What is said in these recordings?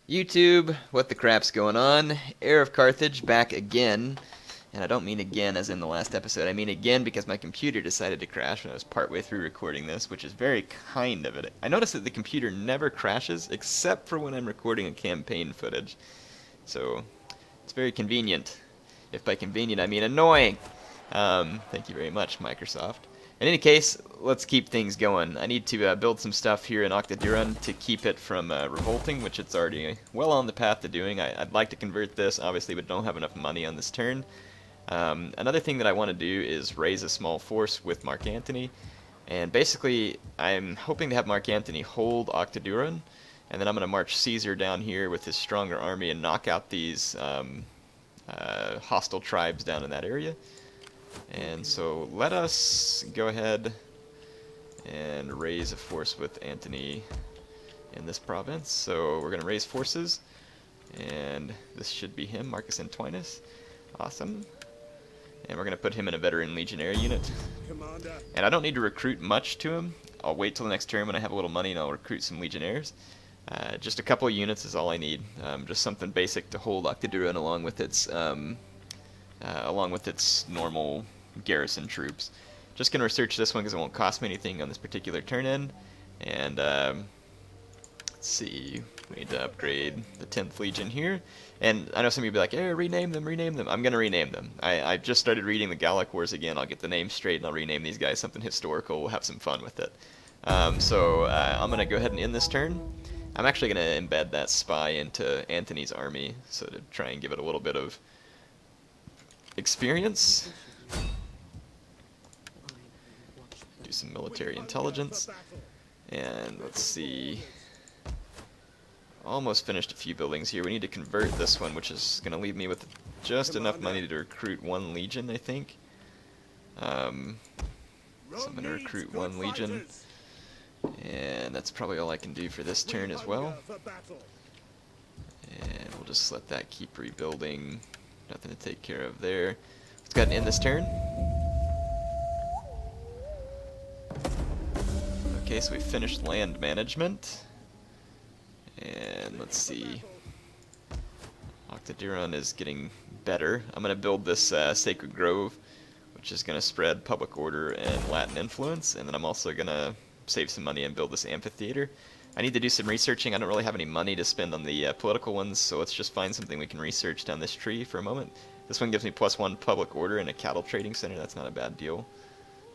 YouTube, what the crap's going on? HeirofCarthage back again. And I don't mean again as in the last episode. I mean again because my computer decided to crash when I was partway through recording this, which is very kind of it. I noticed that the computer never crashes except for when I'm recording a campaign footage. So, it's very convenient. If by convenient I mean annoying. Thank you very much, Microsoft. In any case, let's keep things going. I need to build some stuff here in Octodurun to keep it from revolting, which it's already well on the path to doing. I'd like to convert this, obviously, but don't have enough money on this turn. Another thing that I want to do is raise a small force with Mark Antony. And basically, I'm hoping to have Mark Antony hold Octodurun, and then I'm going to march Caesar down here with his stronger army and knock out these hostile tribes down in that area. And so let us go ahead and raise a force with Antony in this province. So we're going to raise forces, and this should be him, Marcus Antoninus. Awesome. And we're going to put him in a veteran legionnaire unit. And I don't need to recruit much to him. I'll wait till the next turn when I have a little money and I'll recruit some legionnaires. Just a couple of units is all I need. Just something basic to hold Octodurun along with its normal garrison troops. Just going to research this one because it won't cost me anything on this particular turn-in. And let's see, we need to upgrade the 10th Legion here. And I know some of you will be like, hey, rename them, rename them. I'm going to rename them. I just started reading the Gallic Wars again. I'll get the names straight and I'll rename these guys something historical. We'll have some fun with it. I'm going to go ahead and end this turn. I'm actually going to embed that spy into Antony's army, so to try and give it a little bit of experience. Do some military intelligence. And let's see. Almost finished a few buildings here. We need to convert this one, which is going to leave me with just enough money to recruit one legion, I think. So I'm going to recruit one legion. And that's probably all I can do for this turn as well. And we'll just let that keep rebuilding. Nothing to take care of there. Let's go ahead and end this turn. Okay, so we finished land management. And let's see. Octodurun is getting better. I'm going to build this Sacred Grove, which is going to spread public order and Latin influence. And then I'm also going to save some money and build this amphitheater. I need to do some researching. I don't really have any money to spend on the political ones, so let's just find something we can research down this tree for a moment. This one gives me +1 public order and a cattle trading center. That's not a bad deal.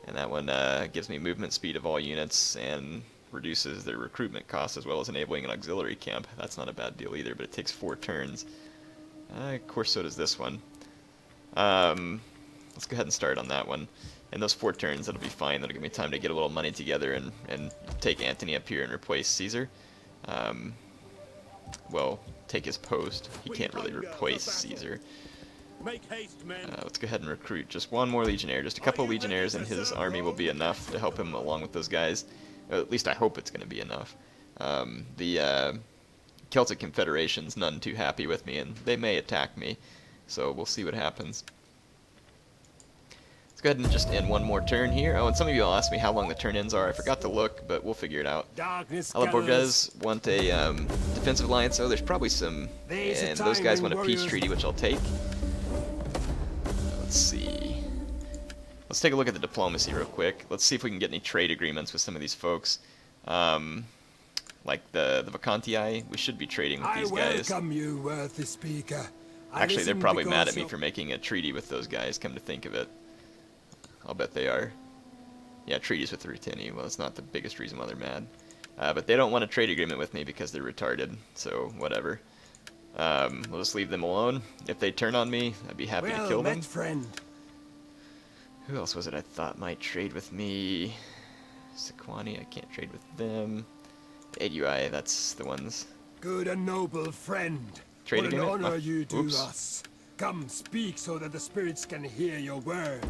And that one gives me movement speed of all units and reduces their recruitment costs as well as enabling an auxiliary camp. That's not a bad deal either, but it takes 4 turns. Of course, so does this one. Let's go ahead and start on that one. In those 4 turns, that'll be fine. That'll give me time to get a little money together and take Antony up here and replace Caesar. Well, take his post. He can't really replace Caesar. Let's go ahead and recruit just one more legionnaire. Just a couple of legionnaires and his army will be enough to help him along with those guys. At least I hope it's going to be enough. The Celtic Confederation's none too happy with me, and they may attack me. So we'll see what happens. Let's go ahead and just end one more turn here. Oh, and some of you will ask me how long the turn-ins are. I forgot to look, but we'll figure it out. Alaborges want a defensive alliance. Oh, there's probably some... And those guys want a peace treaty, which I'll take. Let's see. Let's take a look at the diplomacy real quick. Let's see if we can get any trade agreements with some of these folks. Like the Vacantii, we should be trading with these guys. I welcome you, worthy speaker. Actually, they're probably mad at me for making a treaty with those guys, come to think of it. I'll bet they are. Yeah, treaties with the Ruteni. Well, it's not the biggest reason why they're mad. But they don't want a trade agreement with me because they're retarded, so whatever. We'll just leave them alone. If they turn on me, I'd be happy to kill them. Friend. Who else was it I thought might trade with me? Sequani, I can't trade with them. ADUI, that's the ones. Good and noble friend. Trade what an agreement? honor you do Oops. us. Come, speak so that the spirits can hear your word.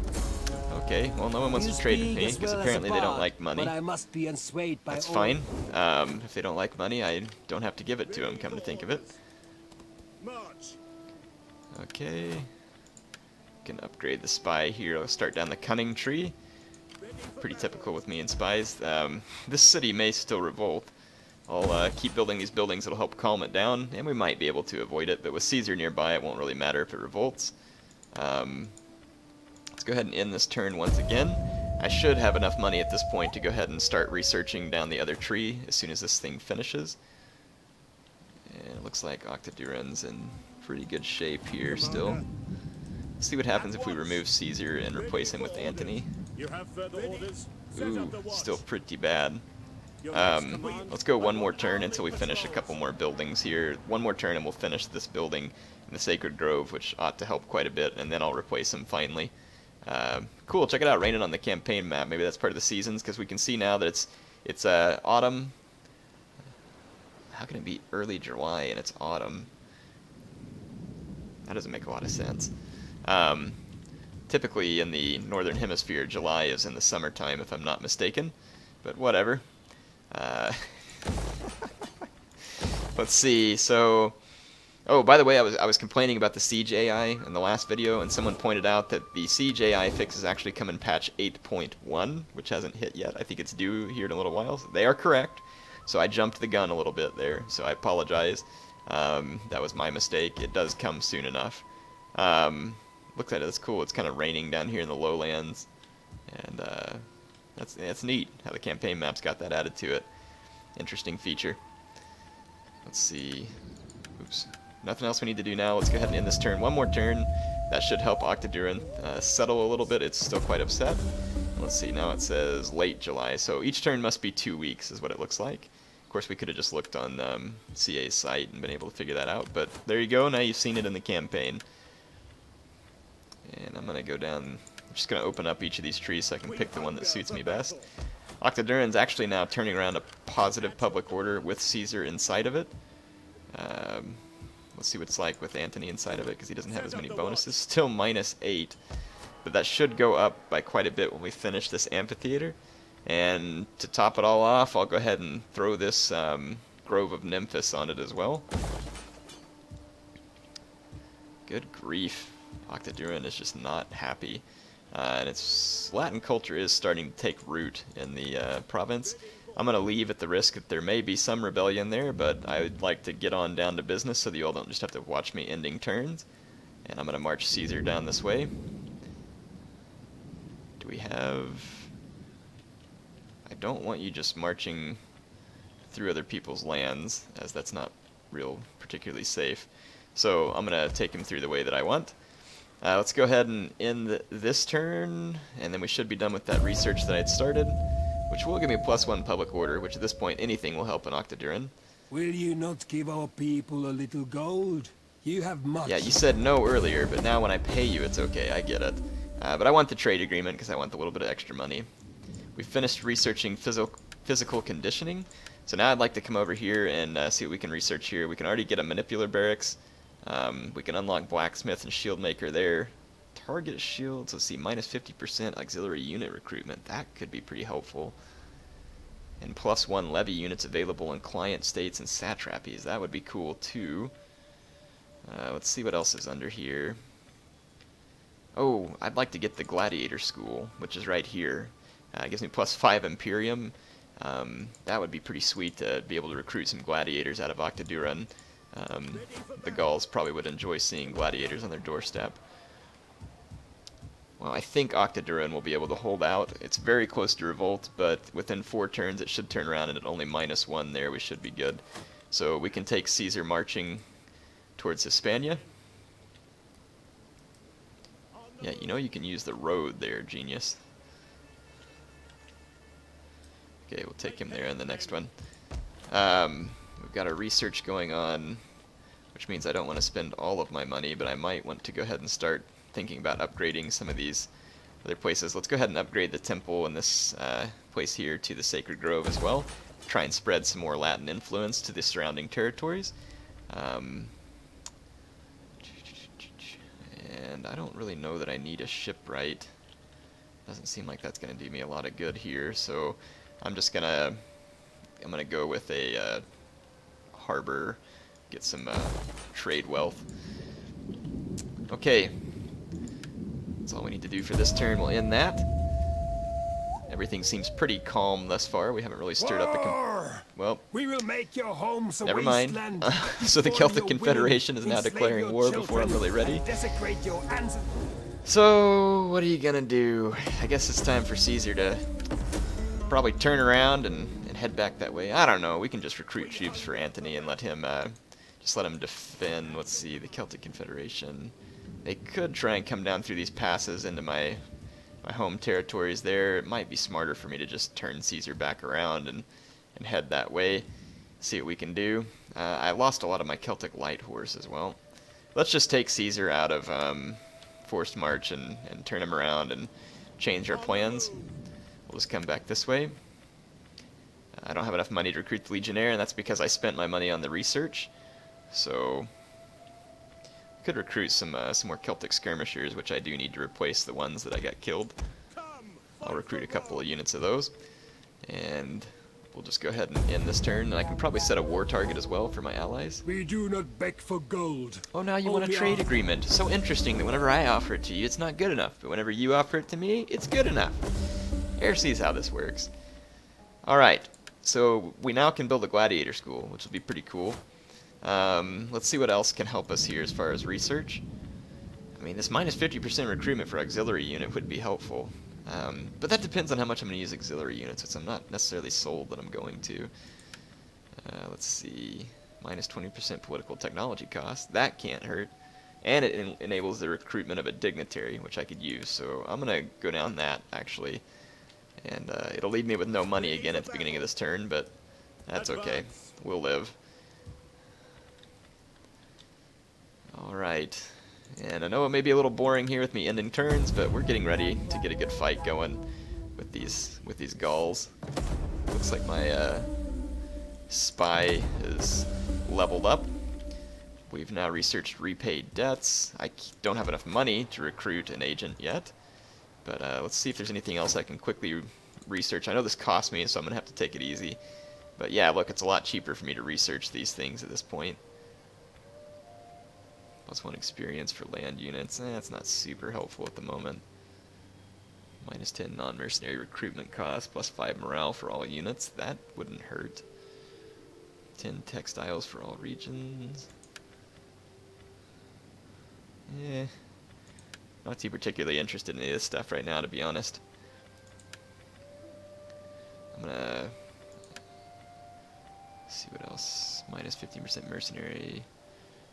Okay, well, no one wants to trade with me because apparently they don't like money. But I must be unswayed by That's fine. If they don't like money, I don't have to give it to them, come to think of it. Okay. Can upgrade the spy here. I'll start down the cunning tree. Pretty typical with me and spies. This city may still revolt. I'll keep building these buildings that'll help calm it down, and we might be able to avoid it, but with Caesar nearby, it won't really matter if it revolts. Let's go ahead and end this turn once again. I should have enough money at this point to go ahead and start researching down the other tree as soon as this thing finishes. And it looks like Octaduran's in pretty good shape here still. Let's see what happens if we remove Caesar and replace him with Antony. Ooh, still pretty bad. Let's go one more turn until we finish a couple more buildings here. One more turn and we'll finish this building in the Sacred Grove, which ought to help quite a bit, and then I'll replace him finally. Cool, check it out, raining on the campaign map. Maybe that's part of the seasons, because we can see now that it's autumn. How can it be early July and it's autumn? That doesn't make a lot of sense. Typically in the northern hemisphere, July is in the summertime, if I'm not mistaken. But whatever. Let's see. So, oh, by the way, I was complaining about the Siege AI in the last video, and someone pointed out that the Siege AI fixes actually come in patch 8.1, which hasn't hit yet. I think it's due here in a little while. So they are correct. So I jumped the gun a little bit there, so I apologize. That was my mistake. It does come soon enough. Looks like it's cool. It's kind of raining down here in the lowlands, and that's neat how the campaign map's got that added to it. Interesting feature. Let's see. Oops. Nothing else we need to do now. Let's go ahead and end this turn. One more turn. That should help Octaduran settle a little bit. It's still quite upset. Let's see, now it says late July, so each turn must be 2 weeks is what it looks like. Of course, we could have just looked on CA's site and been able to figure that out, but there you go, now you've seen it in the campaign. And I'm going to go down, I'm just going to open up each of these trees so I can pick the one that suits me best. Octaduran's actually now turning around a positive public order with Caesar inside of it. Let's see what it's like with Antony inside of it, because he doesn't have as many bonuses. Still -8. But that should go up by quite a bit when we finish this amphitheater. And to top it all off, I'll go ahead and throw this Grove of Nymphis on it as well. Good grief. Octaduran is just not happy. And its Latin culture is starting to take root in the province. I'm going to leave at the risk that there may be some rebellion there, but I would like to get on down to business so that you all don't just have to watch me ending turns. And I'm going to march Caesar down this way. Do we have... I don't want you just marching through other people's lands, as that's not particularly safe. So I'm going to take him through the way that I want. Let's go ahead and end this turn, and then we should be done with that research that I had started, which will give me a +1 public order, which at this point anything will help in Octaduran. Will you not give our people a little gold? You have much. Yeah, you said no earlier, but now when I pay you, it's okay. I get it. But I want the trade agreement because I want a little bit of extra money. We finished researching physical conditioning, so now I'd like to come over here and see what we can research here. We can already get a manipular barracks. We can unlock blacksmith and shield maker there. Target shields, let's see, -50% auxiliary unit recruitment. That could be pretty helpful. And +1 levy units available in client states and satrapies. That would be cool too. Let's see what else is under here. Oh, I'd like to get the gladiator school, which is right here. It gives me +5 Imperium. That would be pretty sweet to be able to recruit some gladiators out of Octaduran. The Gauls probably would enjoy seeing gladiators on their doorstep. Well, I think Octaduran will be able to hold out. It's very close to revolt, but within 4 turns it should turn around, and at only -1 there we should be good. So we can take Caesar marching towards Hispania. Yeah, you know you can use the road there, genius. Okay, we'll take him there in the next one. We've got a research going on, which means I don't want to spend all of my money, but I might want to go ahead and start thinking about upgrading some of these other places. Let's go ahead and upgrade the temple in this place here to the Sacred Grove as well. Try and spread some more Latin influence to the surrounding territories. And I don't really know that I need a shipwright. Doesn't seem like that's going to do me a lot of good here, so I'm just gonna go with a harbor, get some trade wealth. Okay, that's all we need to do for this turn. We'll end that. Everything seems pretty calm thus far. We haven't really stirred up the well, We will make your homes a never mind. wasteland. So the Destroy Celtic your Confederation women, is now enslave declaring your war before I'm children, really ready. and desecrate your ancestors. So, what are you gonna do? I guess it's time for Caesar to probably turn around and head back that way. I don't know. We can just recruit troops for Antony and let him defend. Let's see, the Celtic Confederation. They could try and come down through these passes into my home territories there. It might be smarter for me to just turn Caesar back around and head that way. See what we can do. I lost a lot of my Celtic light horse as well. Let's just take Caesar out of forced march and turn him around and change our plans. We'll just come back this way. I don't have enough money to recruit the Legionnaire, and that's because I spent my money on the research. So, could recruit some more Celtic skirmishers, which I do need to replace the ones that I got killed. I'll recruit a couple of units of those, and we'll just go ahead and end this turn. And I can probably set a war target as well for my allies. We do not beg for gold. Oh, now you want a trade agreement. So interesting that whenever I offer it to you, it's not good enough, but whenever you offer it to me, it's good enough. Air sees how this works. Alright, so we now can build a gladiator school, which will be pretty cool. Let's see what else can help us here as far as research. I mean, this minus 50% recruitment for auxiliary unit would be helpful. But that depends on how much I'm going to use auxiliary units, which I'm not necessarily sold that I'm going to. Let's see, minus 20% political technology cost. That can't hurt. And it enables the recruitment of a dignitary, which I could use. So I'm going to go down that, actually. And it'll leave me with no money again at the beginning of this turn, but that's okay. We'll live. Alright. And I know it may be a little boring here with me ending turns, but we're getting ready to get a good fight going with these Gauls. Looks like my spy is leveled up. We've now researched repaid debts. I don't have enough money to recruit an agent yet, but let's see if there's anything else I can quickly research. I know this cost me, so I'm going to have to take it easy. But yeah, look, it's a lot cheaper for me to research these things at this point. +1 experience for land units. That's not super helpful at the moment. -10 non-mercenary recruitment cost, +5 morale for all units. That wouldn't hurt. 10 textiles for all regions. Not too particularly interested in any of this stuff right now, to be honest. I'm gonna see what else. -15% mercenary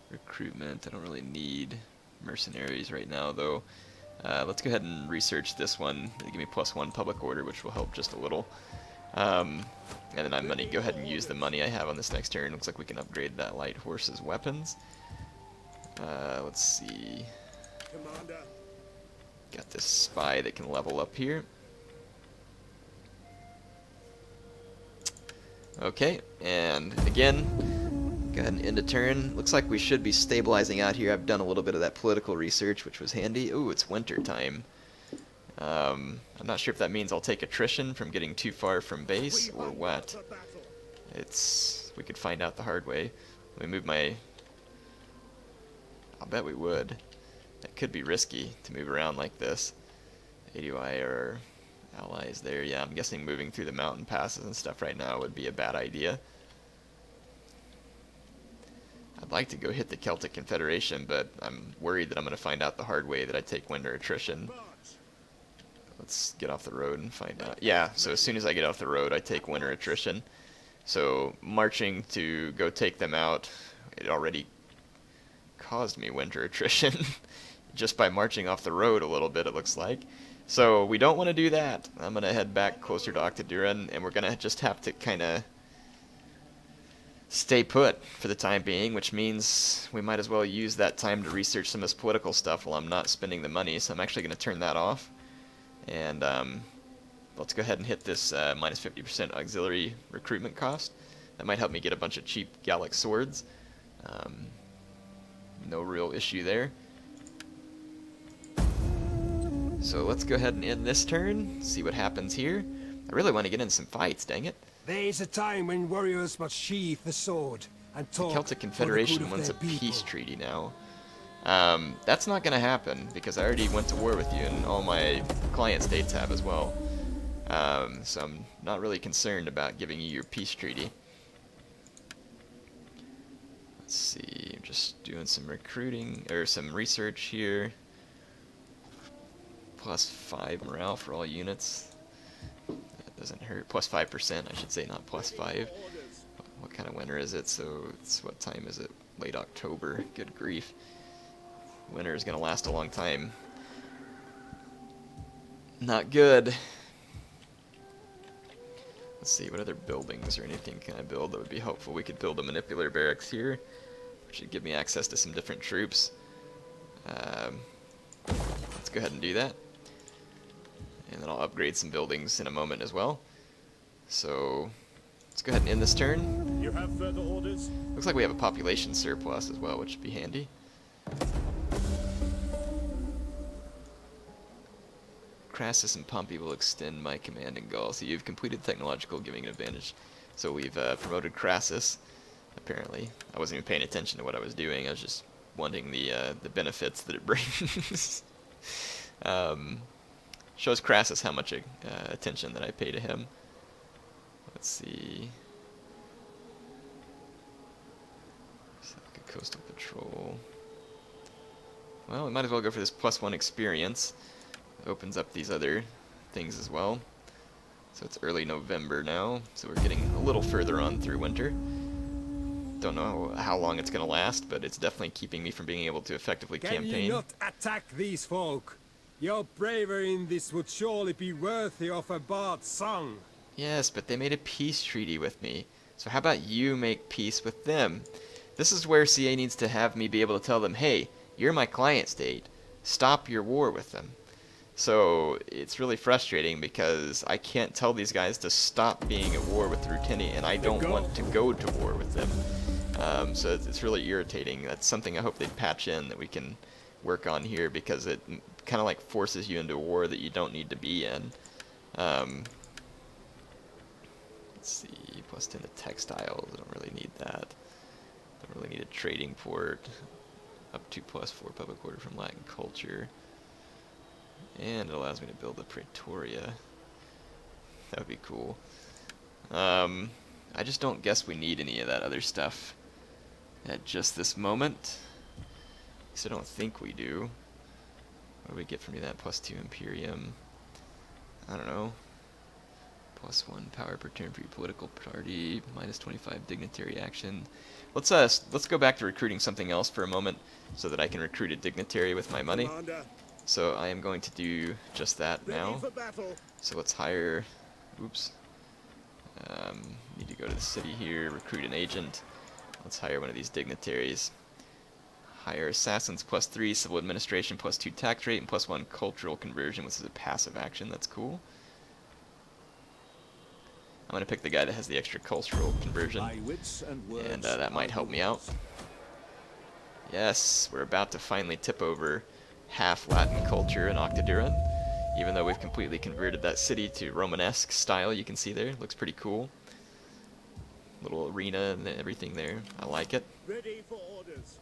recruitment. I don't really need mercenaries right now, though. Let's go ahead and research this one. It'll give me +1 public order, which will help just a little. And then I'm going to go ahead and use the money I have on this next turn. Looks like we can upgrade that light horse's weapons. Let's see. Commander. Got this spy that can level up here. Okay, and again, go ahead and end a turn. Looks like we should be stabilizing out here. I've done a little bit of that political research, which was handy. Ooh, it's winter time. I'm not sure if that means I'll take attrition from getting too far from base or what. We could find out the hard way. Let me move my... I'll bet we would. That could be risky to move around like this. ADY or allies there. Yeah, I'm guessing moving through the mountain passes and stuff right now would be a bad idea. I'd like to go hit the Celtic Confederation, but I'm worried that I'm going to find out the hard way that I take winter attrition. Let's get off the road and find out. Yeah, so as soon as I get off the road, I take winter attrition. So marching to go take them out, it already caused me winter attrition just by marching off the road a little bit, it looks like. So we don't want to do that. I'm going to head back closer to Octaduran, and we're going to just have to kind of stay put for the time being, which means we might as well use that time to research some of this political stuff while I'm not spending the money. So I'm actually going to turn that off. And let's go ahead and hit this minus 50% auxiliary recruitment cost. That might help me get a bunch of cheap Gallic swords. No real issue there. So let's go ahead and end this turn, see what happens here. I really want to get in some fights, dang it. There is a time when warriors must sheath the sword and talk. The Celtic Confederation wants a peace treaty now. That's not going to happen because I already went to war with you, and all my client states have as well. So I'm not really concerned about giving you your peace treaty. Let's see, I'm just doing some recruiting, or some research here. +5 morale for all units. That doesn't hurt. +5%, I should say, not +5. What kind of winter is it? So it's, what time is it? Late October. Good grief. Winter is going to last a long time. Not good. Let's see, what other buildings or anything can I build that would be helpful? We could build a manipulator barracks here, which would give me access to some different troops. Let's go ahead and do that. And then I'll upgrade some buildings in a moment as well. So let's go ahead and end this turn. You have further orders? Looks like we have a population surplus as well, which should be handy. Crassus and Pompey will extend my command in Gaul. So you've completed technological, giving an advantage. So we've promoted Crassus, apparently. I wasn't even paying attention to what I was doing. I was just wanting the benefits that it brings. Shows Crassus how much attention that I pay to him. Let's see. It's like a coastal patrol. Well, we might as well go for this +1 experience. Opens up these other things as well. So it's early November now, so we're getting a little further on through winter. Don't know how long it's going to last, but it's definitely keeping me from being able to effectively campaign. Can you not attack these folk? Your bravery in this would surely be worthy of a bard's song. Yes, but they made a peace treaty with me. So how about you make peace with them? This is where CA needs to have me be able to tell them, hey, you're my client state. Stop your war with them. So it's really frustrating because I can't tell these guys to stop being at war with Ruteni, and I don't want to go to war with them. So it's really irritating. That's something I hope they patch in that we can work on here, because it kind of like forces you into a war that you don't need to be in. Let's see, +10 to textiles. I don't really need that. Don't really need a trading port. Up to +4 public order from Latin culture. And it allows me to build a Praetoria. That would be cool. I just don't guess we need any of that other stuff at just this moment. So I don't think we do. What do we get from that? +2 Imperium. I don't know. +1 power per turn for your political party. -25 dignitary action. Let's go back to recruiting something else for a moment, so that I can recruit a dignitary with my money. Commander, So I am going to do just that ready now. for battle. So let's hire. Oops. Need to go to the city here, recruit an agent. Let's hire one of these dignitaries. Hire assassins +3, civil administration +2 tax rate, and +1 cultural conversion, which is a passive action. That's cool. I'm going to pick the guy that has the extra cultural conversion, and that might help me out. Yes, we're about to finally tip over half Latin culture in Octaduran, even though we've completely converted that city to Romanesque style. You can see there, looks pretty cool. Little arena and everything there. I like it. Ready for orders.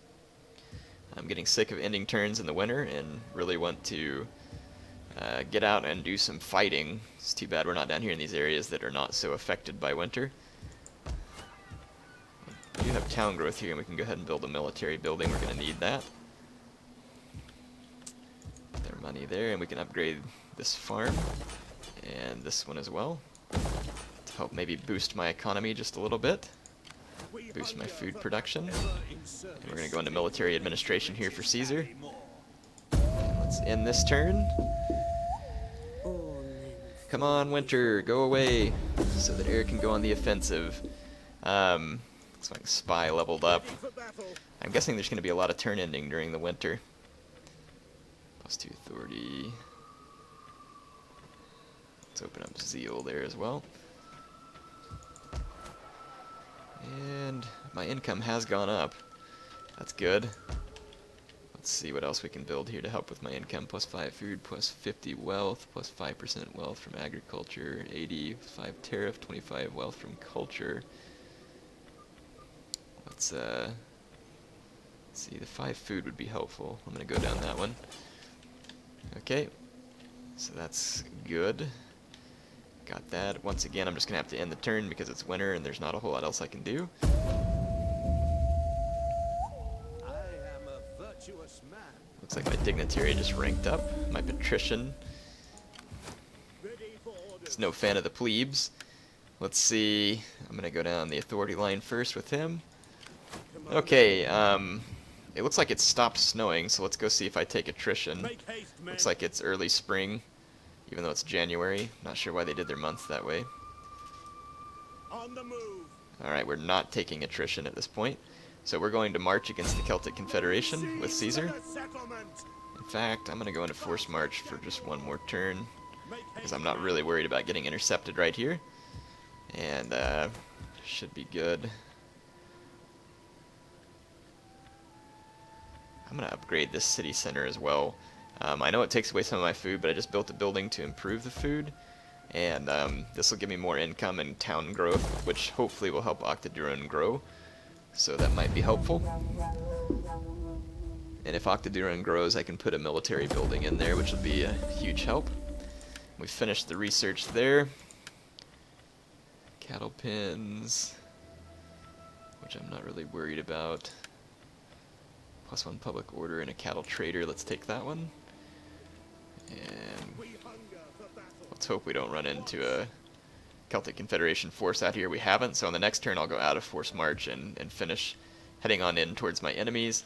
I'm getting sick of ending turns in the winter and really want to get out and do some fighting. It's too bad we're not down here in these areas that are not so affected by winter. We do have town growth here, and we can go ahead and build a military building. We're going to need that. Their money there, and we can upgrade this farm and this one as well to help maybe boost my economy just a little bit. Boost my food production. And we're going to go into military administration here for Caesar. And let's end this turn. Come on, winter, go away, so that Eric can go on the offensive. Looks like spy leveled up. Ready for battle. I'm guessing there's going to be a lot of turn ending during the winter. +2 authority. Let's open up zeal there as well. And my income has gone up. That's good. Let's see what else we can build here to help with my income. +5 food, +50 wealth, +5% wealth from agriculture, 85 tariff, 25 wealth from culture. Let's see, the 5 food would be helpful. I'm going to go down that one. Okay, so that's good. Got that. Once again, I'm just going to have to end the turn because it's winter and there's not a whole lot else I can do. Looks like my dignitary just ranked up. My patrician Ready for orders. is no fan of the plebes. Let's see. I'm gonna go down the authority line first with him. Okay, it looks like it stopped snowing, so let's go see if I take attrition. Make haste, men. Looks like it's early spring, even though it's January. Not sure why they did their months that way. On the move. Alright, we're not taking attrition at this point. So we're going to march against the Celtic Confederation with Caesar. To the settlement. In fact, I'm going to go into forced march for just one more turn, Make because haste, I'm not men. really worried about getting intercepted right here. And, should be good. I'm going to upgrade this city center as well. I know it takes away some of my food, but I just built a building to improve the food. And this will give me more income and town growth, which hopefully will help Octodurun grow. So that might be helpful. And if Octodurun grows, I can put a military building in there, which will be a huge help. We finished the research there. Cattle pens, which I'm not really worried about. +1 public order and a cattle trader. Let's take that one. And We hunger for battle. let's hope we don't run into a Celtic Confederation force out here. We haven't, so on the next turn I'll go out of force march and finish heading on in towards my enemies.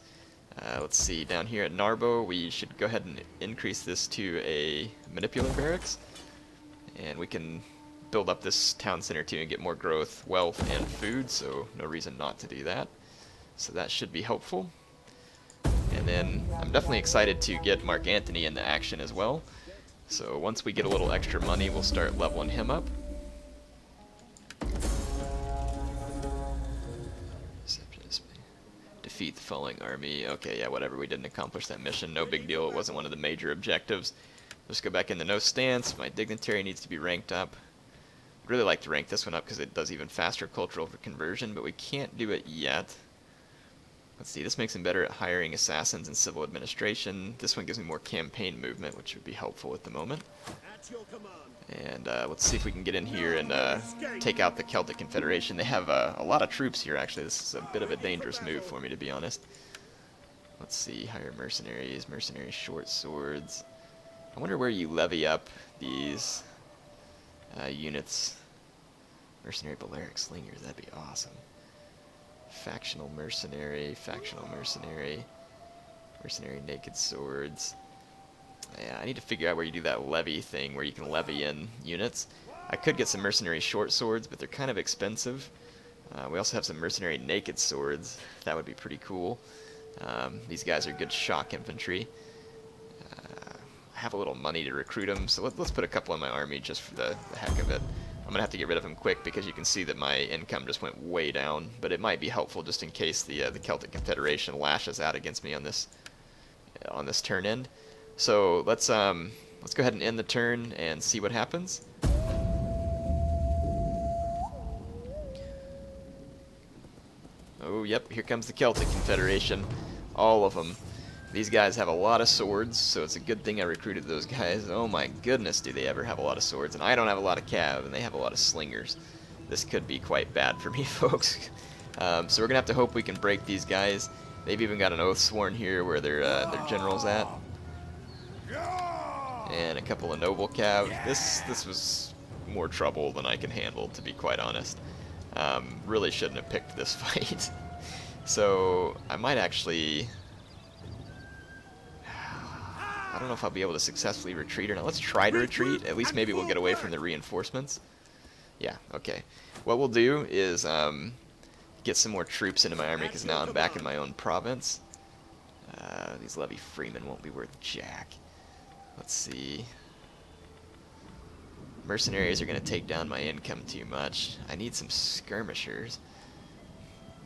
Let's see, down here at Narbo, we should go ahead and increase this to a manipular barracks. And we can build up this town center too and get more growth, wealth, and food, so no reason not to do that. So that should be helpful. And then I'm definitely excited to get Mark Antony into action as well. So once we get a little extra money, we'll start leveling him up. Defeat the falling army. Okay, yeah, whatever. We didn't accomplish that mission. No big deal. It wasn't one of the major objectives. Let's go back into no stance. My dignitary needs to be ranked up. I'd really like to rank this one up because it does even faster cultural conversion, but we can't do it yet. Let's see, this makes him better at hiring assassins and civil administration. This one gives me more campaign movement, which would be helpful at the moment. At your command. And let's see if we can get in here and take out the Celtic Confederation. They have a lot of troops here, actually. This is a bit of a dangerous move for me, to be honest. Let's see, hire mercenaries, mercenary short swords. I wonder where you levy up these units. Mercenary Balearic slingers, that'd be awesome. Factional mercenary, mercenary naked swords. Yeah, I need to figure out where you do that levy thing, where you can levy in units. I could get some mercenary short swords, but they're kind of expensive. We also have some mercenary naked swords. That would be pretty cool. These guys are good shock infantry. I have a little money to recruit them, so let's put a couple in my army just for the heck of it. I'm going to have to get rid of him quick because you can see that my income just went way down, but it might be helpful just in case the Celtic Confederation lashes out against me on this turn end. So let's go ahead and end the turn and see what happens. Oh, yep, here comes the Celtic Confederation. All of them. These guys have a lot of swords, so it's a good thing I recruited those guys. Oh my goodness, do they ever have a lot of swords. And I don't have a lot of cav, and they have a lot of slingers. This could be quite bad for me, folks. So we're going to have to hope we can break these guys. They've even got an oath sworn here where their general's at. And a couple of noble cav. This was more trouble than I can handle, to be quite honest. Really shouldn't have picked this fight. So I might actually... I don't know if I'll be able to successfully retreat or not. Let's try to retreat. At least maybe we'll get away from the reinforcements. Yeah, okay. What we'll do is get some more troops into my army, because now I'm back in my own province. These levy freemen won't be worth jack. Let's see. Mercenaries are going to take down my income too much. I need some skirmishers.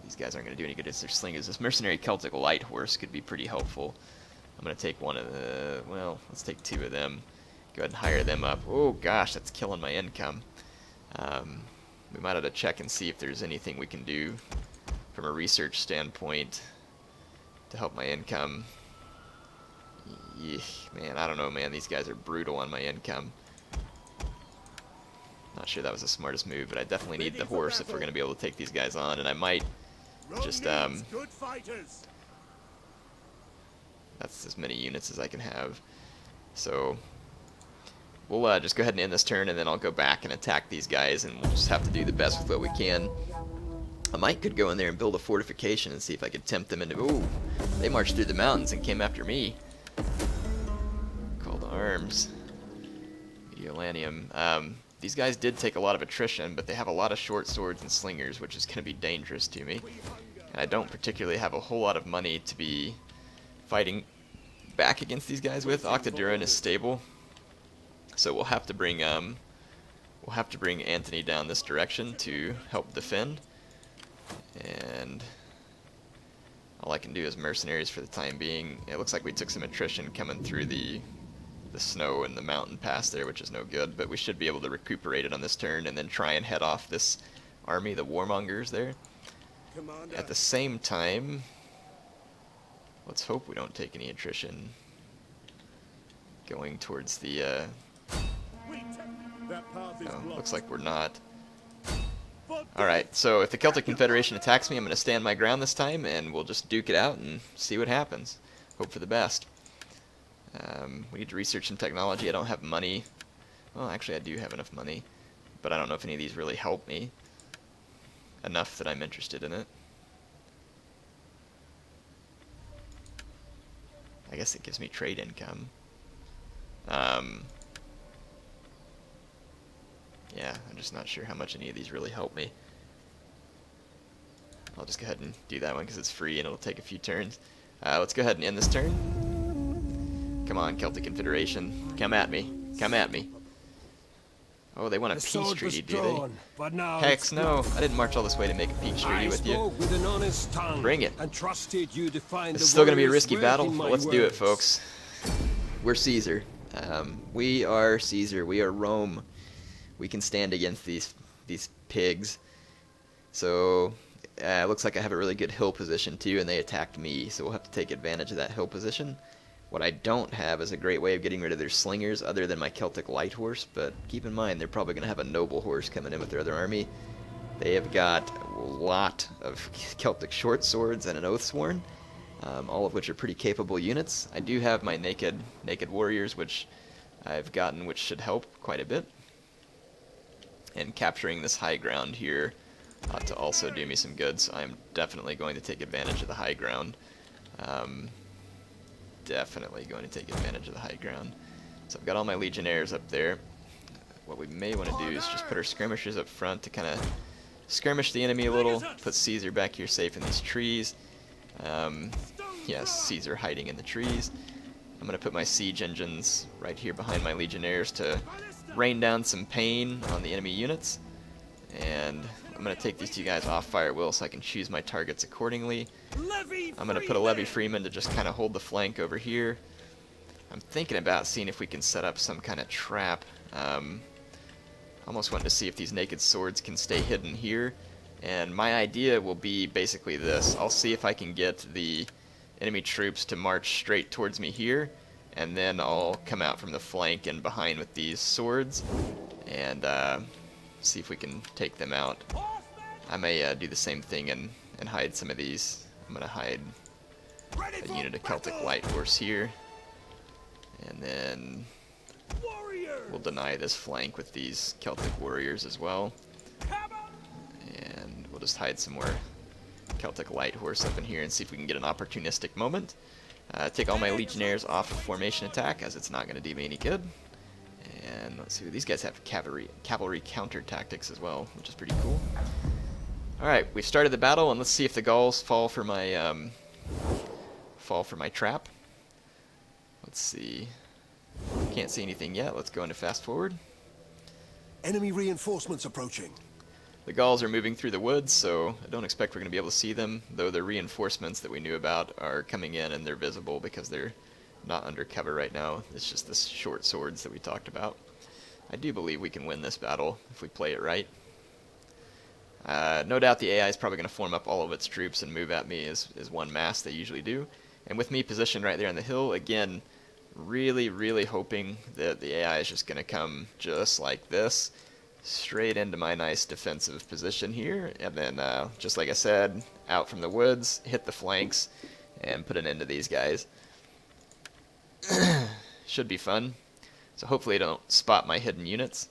These guys aren't going to do any good as their slingers. This mercenary Celtic light horse could be pretty helpful. I'm going to take one of the... well, let's take two of them. Go ahead and hire them up. Oh gosh, that's killing my income. We might have to check and see if there's anything we can do from a research standpoint to help my income. Yeesh, man, I don't know, man. These guys are brutal on my income. Not sure that was the smartest move, but I definitely need the horse if we're going to be able to take these guys on, and I might just Good fighters. That's as many units as I can have. So we'll just go ahead and end this turn, and then I'll go back and attack these guys, and we'll just have to do the best with what we can. I might could go in there and build a fortification and see if I could tempt them into... Ooh, they marched through the mountains and came after me. Call to arms. Mediolanium. These guys did take a lot of attrition, but they have a lot of short swords and slingers, which is going to be dangerous to me. And I don't particularly have a whole lot of money to be fighting back against these guys with. Octoduran is stable, so we'll have to bring Antony down this direction to help defend. And all I can do is mercenaries for the time being. It looks like we took some attrition coming through the snow and the mountain pass there, which is no good, but we should be able to recuperate it on this turn and then try and head off this army, the warmongers there. Commander. At the same time, let's hope we don't take any attrition going towards the That path is blocked. looks like we're not. Alright, so if the Celtic Confederation attacks me, I'm going to stand my ground this time, and we'll just duke it out and see what happens. Hope for the best. We need to research some technology. I don't have money. Well, actually I do have enough money, but I don't know if any of these really help me enough that I'm interested in it. I guess it gives me trade income. Yeah, I'm just not sure how much any of these really help me. I'll just go ahead and do that one because it's free and it'll take a few turns. Let's go ahead and end this turn. Come on, Celtic Confederation. Come at me. Come at me. Oh, they want a The peace sword treaty, was do drawn, but now they? it's Hex, no. not. I didn't march all this way to make a peace treaty I with you. spoke with an honest tongue. Bring it. And trusted you to find It's the still going to be a warrior's risky worth battle, in but my let's do it, words. folks. We're Caesar. We are Caesar. We are Rome. We can stand against these pigs. So it looks like I have a really good hill position too, and they attacked me, so we'll have to take advantage of that hill position. What I don't have is a great way of getting rid of their slingers other than my Celtic light horse, but keep in mind they're probably going to have a noble horse coming in with their other army. They have got a lot of Celtic short swords and an Oathsworn, all of which are pretty capable units. I do have my naked warriors, which I've gotten, which should help quite a bit. And capturing this high ground here ought to also do me some good, so I'm definitely going to take advantage of the high ground. Definitely going to take advantage of the high ground. So I've got all my legionnaires up there. What we may want to do is just put our skirmishers up front to kind of skirmish the enemy a little, put Caesar back here safe in these trees. Yes, Caesar hiding in the trees. I'm going to put my siege engines right here behind my legionnaires to rain down some pain on the enemy units. And I'm going to take these two guys off fire at will so I can choose my targets accordingly. I'm going to put a Levy Freeman to just kind of hold the flank over here. I'm thinking about seeing if we can set up some kind of trap. Almost wanted to see if these naked swords can stay hidden here. And my idea will be basically this. I'll see if I can get the enemy troops to march straight towards me here, and then I'll come out from the flank and behind with these swords and see if we can take them out. I may do the same thing and hide some of these. I'm going to hide a unit of Celtic Light Horse here, and then we'll deny this flank with these Celtic Warriors as well. And we'll just hide some more Celtic Light Horse up in here and see if we can get an opportunistic moment. Take all my Legionnaires off of formation attack, as it's not going to do me any good. And let's see, these guys have cavalry counter tactics as well, which is pretty cool. Alright, we've started the battle, and let's see if the Gauls fall for my trap. Let's see. Can't see anything yet. Let's go into fast forward. Enemy reinforcements approaching. The Gauls are moving through the woods, so I don't expect we're going to be able to see them, though the reinforcements that we knew about are coming in and they're visible because they're not under cover right now. It's just the short swords that we talked about. I do believe we can win this battle if we play it right. No doubt the AI is probably going to form up all of its troops and move at me as one mass, they usually do. And with me positioned right there on the hill, again, really hoping that the AI is just going to come just like this, straight into my nice defensive position here, and then, just like I said, out from the woods, hit the flanks, and put an end to these guys. Should be fun. So hopefully they don't spot my hidden units.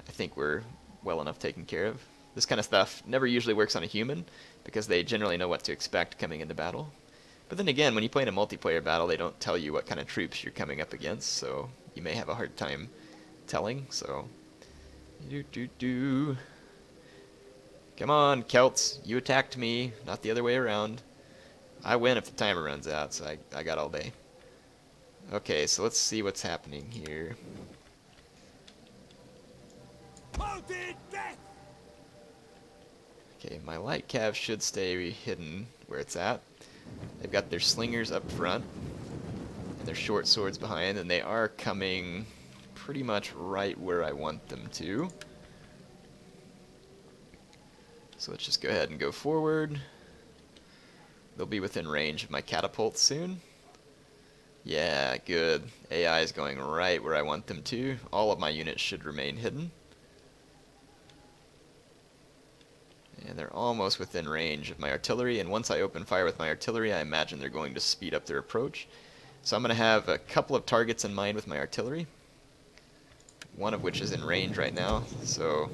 I think we're well enough taken care of. This kind of stuff never usually works on a human, because they generally know what to expect coming into battle. But then again, when you play in a multiplayer battle, they don't tell you what kind of troops you're coming up against, so you may have a hard time telling, so... Come on, Celts, you attacked me, not the other way around. I win if the timer runs out, so I got all day. Okay, so let's see what's happening here. Okay, my light cav should stay hidden where it's at. They've got their slingers up front, and their short swords behind, and they are coming pretty much right where I want them to. So let's just go ahead and go forward. They'll be within range of my catapults soon. Yeah, good. AI is going right where I want them to. All of my units should remain hidden. And they're almost within range of my artillery, and once I open fire with my artillery, I imagine they're going to speed up their approach. So I'm going to have a couple of targets in mind with my artillery, one of which is in range right now, so...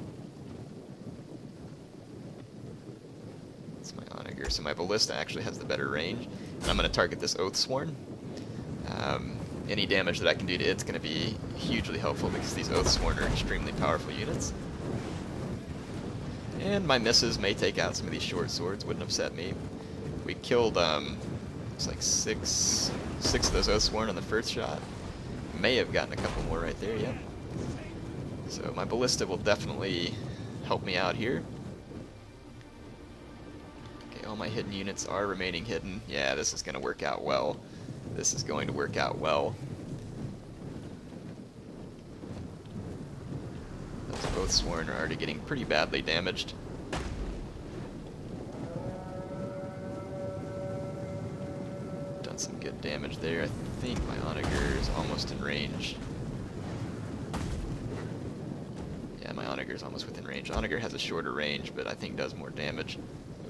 That's my onager. So my ballista actually has the better range, and I'm going to target this Oathsworn. Any damage that I can do to it's going to be hugely helpful, because these Oathsworn are extremely powerful units. And my misses may take out some of these short swords, wouldn't upset me. We killed, it's like six of those Oathsworn on the first shot. May have gotten a couple more right there, yep. So my ballista will definitely help me out here. Okay, all my hidden units are remaining hidden. Yeah, this is going to work out well. This is going to work out well. Those Oathsworn are already getting pretty badly damaged. Done some good damage there. I think my onager is almost in range. Yeah, my onager is almost within range. Onager has a shorter range, but I think does more damage.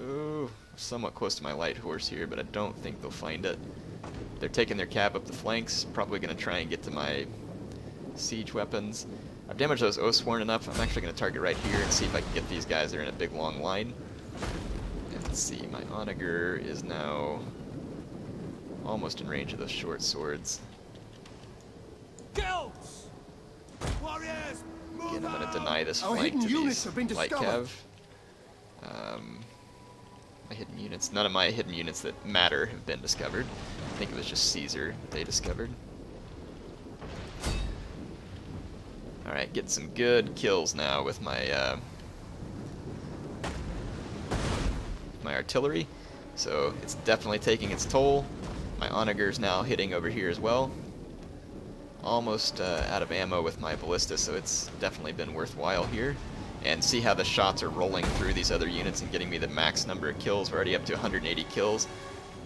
Ooh, somewhat close to my light horse here, but I don't think they'll find it. They're taking their cab up the flanks, probably going to try and get to my siege weapons. I've damaged those Oathsworn enough. I'm actually going to target right here and see if I can get these guys. They're in a big long line. And let's see, my onager is now almost in range of those short swords. Celts! Warriors, move Again, I'm going to out! deny this Our flank hidden to units these have been light discovered. cav. My hidden units, none of my hidden units that matter have been discovered. I think it was just Caesar that they discovered. Alright, get some good kills now with my my artillery. So it's definitely taking its toll. My onager's now hitting over here as well. Almost out of ammo with my ballista, so it's definitely been worthwhile here. And see how the shots are rolling through these other units and getting me the max number of kills. We're already up to 180 kills.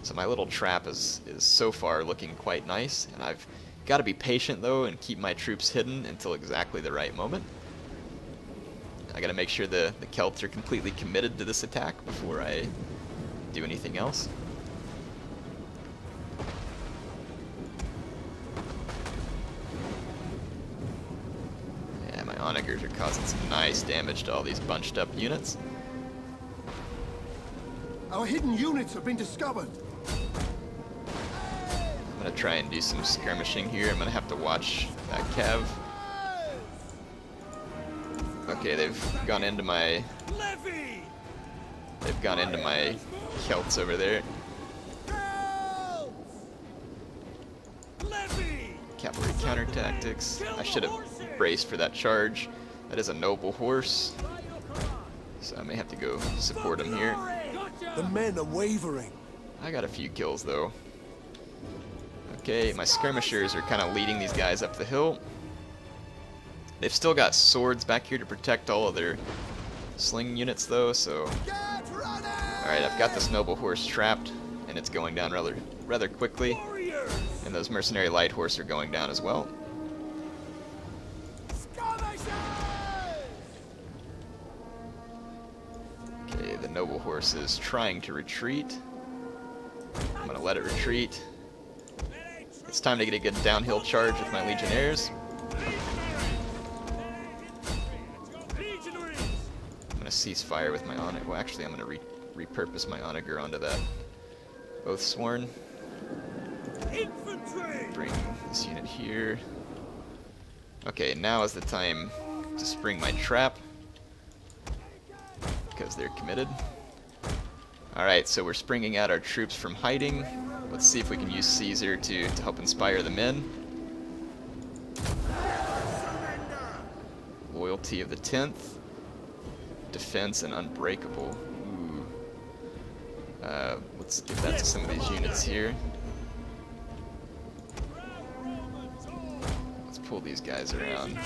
So my little trap is so far looking quite nice. And I've got to be patient though and keep my troops hidden until exactly the right moment. I got to make sure the Celts are completely committed to this attack before I do anything else. Onagers are causing some nice damage to all these bunched up units. Our hidden units have been discovered. I'm going to try and do some skirmishing here. I'm going to have to watch that cav. Okay, they've gone into my... They've gone into my Celts over there. Cavalry counter tactics. I should have braced for that charge. That is a noble horse, so I may have to go support him here. The men are wavering. I got a few kills though. Okay, my skirmishers are kind of leading these guys up the hill. They've still got swords back here to protect all of their sling units though, so... Alright, I've got this noble horse trapped, and it's going down rather quickly. And those mercenary light horse are going down as well. Okay, the noble horse is trying to retreat. I'm gonna let it retreat. It's time to get a good downhill charge with my legionnaires. I'm going to cease fire with my onager. Well, actually, I'm going to repurpose my onager onto that Oathsworn. Bring this unit here. Okay, now is the time to spring my trap, because they're committed. Alright, so we're springing out our troops from hiding. Let's see if we can use Caesar to help inspire the men. Loyalty of the 10th. Defense and Unbreakable. Ooh. Let's give that to some of these units here. Let's pull these guys around.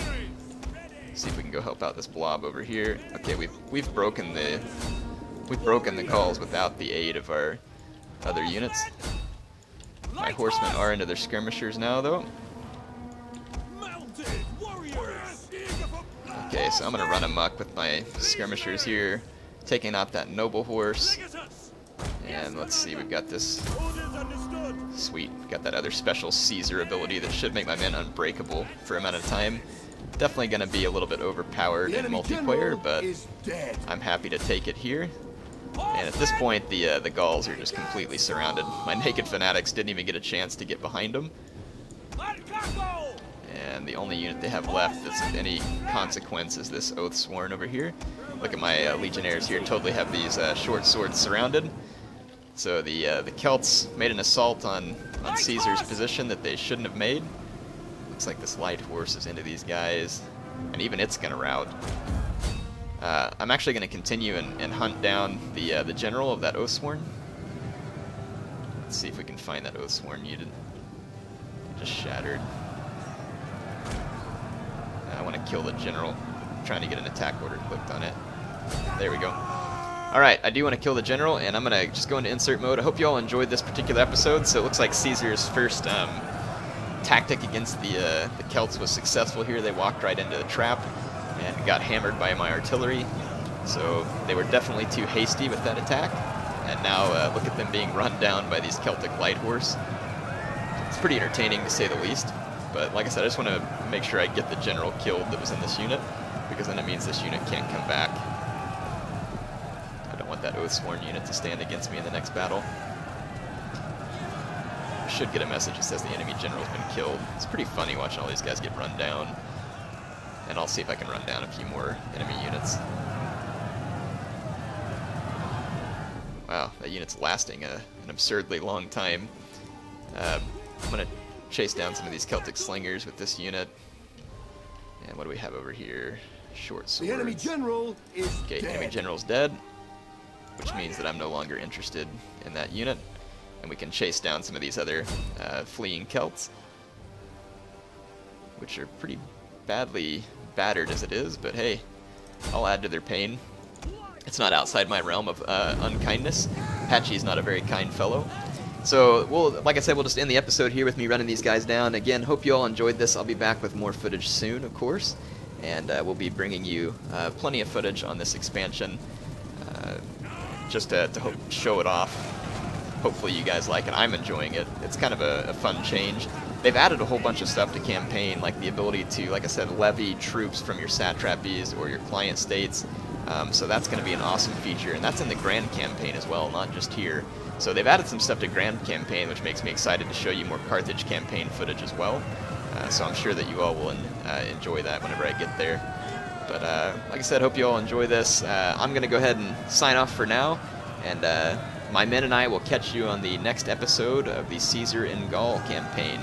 See if we can go help out this blob over here. Okay, we've broken the Gauls without the aid of our other units. My horsemen are into their skirmishers now, though. Okay, so I'm gonna run amok with my skirmishers here, taking out that noble horse. And let's see, we've got this. Sweet, we've got that other special Caesar ability that should make my men unbreakable for a amount of time. Definitely gonna be a little bit overpowered in multiplayer, but I'm happy to take it here. And at this point, the Gauls are just completely surrounded. My naked fanatics didn't even get a chance to get behind them. And the only unit they have left that's of any consequence is this Oathsworn over here. Look at my legionnaires here, totally have these short swords surrounded. So the Celts made an assault on Caesar's position that they shouldn't have made. Looks like this light horse is into these guys, and even it's gonna rout. I'm actually going to continue and hunt down the general of that Oathsworn. Let's see if we can find that Oathsworn unit. Just shattered. I want to kill the general. I'm trying to get an attack order clicked on it. There we go. Alright, I do want to kill the general, and I'm going to just go into insert mode. I hope you all enjoyed this particular episode. So it looks like Caesar's first tactic against the Celts was successful here. They walked right into the trap and got hammered by my artillery. So they were definitely too hasty with that attack. And now look at them being run down by these Celtic light horse. It's pretty entertaining to say the least. But like I said, I just want to make sure I get the general killed that was in this unit, because then it means this unit can't come back. I don't want that Oathsworn unit to stand against me in the next battle. I should get a message that says the enemy general's been killed. It's pretty funny watching all these guys get run down. And I'll see if I can run down a few more enemy units. Wow, that unit's lasting an absurdly long time. I'm going to chase down some of these Celtic slingers with this unit. And what do we have over here? Short swords. The enemy general is dead. dead. Enemy general's dead, which means that I'm no longer interested in that unit. And we can chase down some of these other fleeing Celts, which are pretty badly battered as it is, but hey, I'll add to their pain. It's not outside my realm of unkindness. Patchy's not a very kind fellow. So, like I said, we'll just end the episode here with me running these guys down. Again, hope you all enjoyed this. I'll be back with more footage soon, of course, and we'll be bringing you plenty of footage on this expansion, just to show it off. Hopefully you guys like it. I'm enjoying it. It's kind of a fun change. They've added a whole bunch of stuff to campaign, like the ability to, like I said, levy troops from your satrapies or your client states. So that's going to be an awesome feature, and that's in the Grand Campaign as well, not just here. So they've added some stuff to Grand Campaign, which makes me excited to show you more Carthage campaign footage as well. So I'm sure that you all will enjoy that whenever I get there. But like I said, hope you all enjoy this. I'm going to go ahead and sign off for now, and my men and I will catch you on the next episode of the Caesar in Gaul campaign.